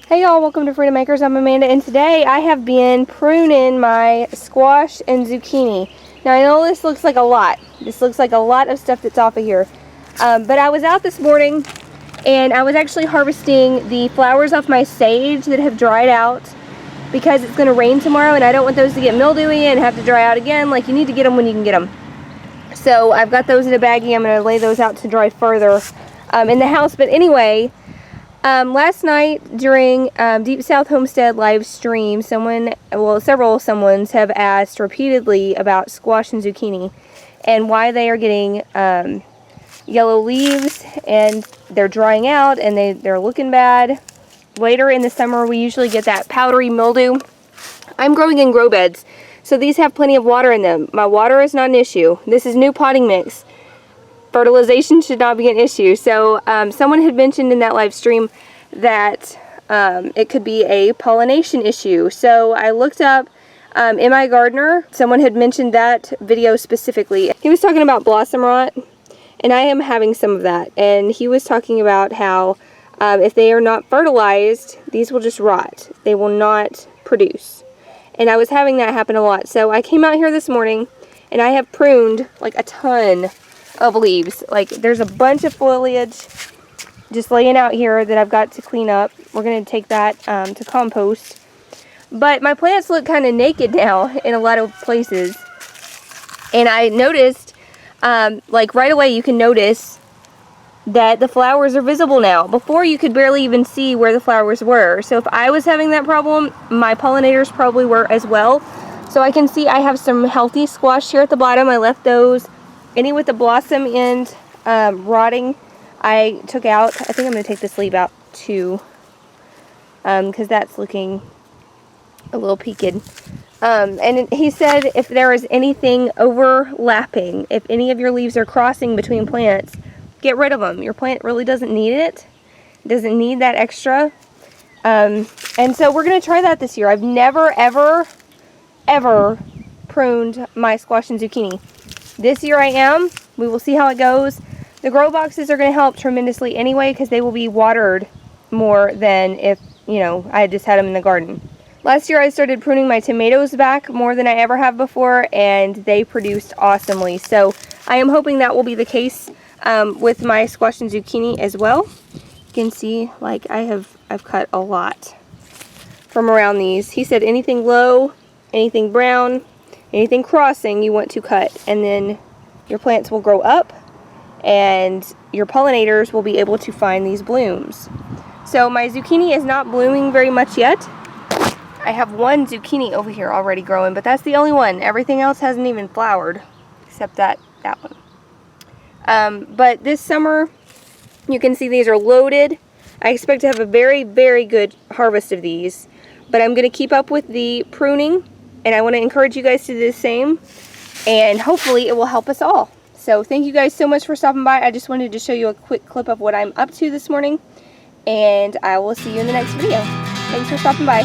Hey y'all, welcome to Freedom Makers. I'm Amanda, and today I have been pruning my squash and zucchini. Now I know this looks like a lot. This looks like a lot of stuff that's off of here. But I was out this morning and I was actually harvesting the flowers off my sage that have dried out because it's going to rain tomorrow and I don't want those to get mildewy and have to dry out again. Like, you need to get them when you can get them. So I've got those in a baggie. I'm going to lay those out to dry further in the house. But anyway, last night during Deep South Homestead live stream, several someones have asked repeatedly about squash and zucchini and why they are getting yellow leaves and they're drying out and they're looking bad. Later in the summer we usually get that powdery mildew. I'm growing in grow beds, so these have plenty of water in them. My water is not an issue. This is new potting mix. Fertilization should not be an issue. So someone had mentioned in that live stream that it could be a pollination issue. So I looked up M.I. Gardner. Someone had mentioned that video specifically. He was talking about blossom rot, and I am having some of that. And he was talking about how if they are not fertilized, these will just rot. They will not produce. And I was having that happen a lot. So I came out here this morning and I have pruned like a ton of leaves. Like, there's a bunch of foliage just laying out here that I've got to clean up. We're going to take that to compost. But my plants look kind of naked now in a lot of places. And I noticed, like right away you can notice that the flowers are visible now. Before you could barely even see where the flowers were. So if I was having that problem, my pollinators probably were as well. So I can see I have some healthy squash here at the bottom. I left those. Any with the blossom end rotting, I took out. I think I'm going to take this leaf out too, because that's looking a little peaked. And he said if there is anything overlapping, if any of your leaves are crossing between plants, get rid of them. Your plant really doesn't need it. It doesn't need that extra. And so we're going to try that this year. I've never, ever pruned my squash and zucchini. This year I am. We will see how it goes. The grow boxes are going to help tremendously anyway because they will be watered more than if, I had just had them in the garden. Last year I started pruning my tomatoes back more than I ever have before, and they produced awesomely. So I am hoping that will be the case with my squash and zucchini as well. You can see, like, I've cut a lot from around these. He said anything low, anything brown, anything crossing you want to cut, and then your plants will grow up and your pollinators will be able to find these blooms. So my zucchini is not blooming very much yet. I have one zucchini over here already growing, but that's the only one. Everything else hasn't even flowered except that one. But this summer, you can see these are loaded. I expect to have a very, very good harvest of these, but I'm going to keep up with the pruning, and I want to encourage you guys to do the same, and hopefully it will help us all. So thank you guys so much for stopping by. I just wanted to show you a quick clip of what I'm up to this morning, and I will see you in the next video. Thanks for stopping by.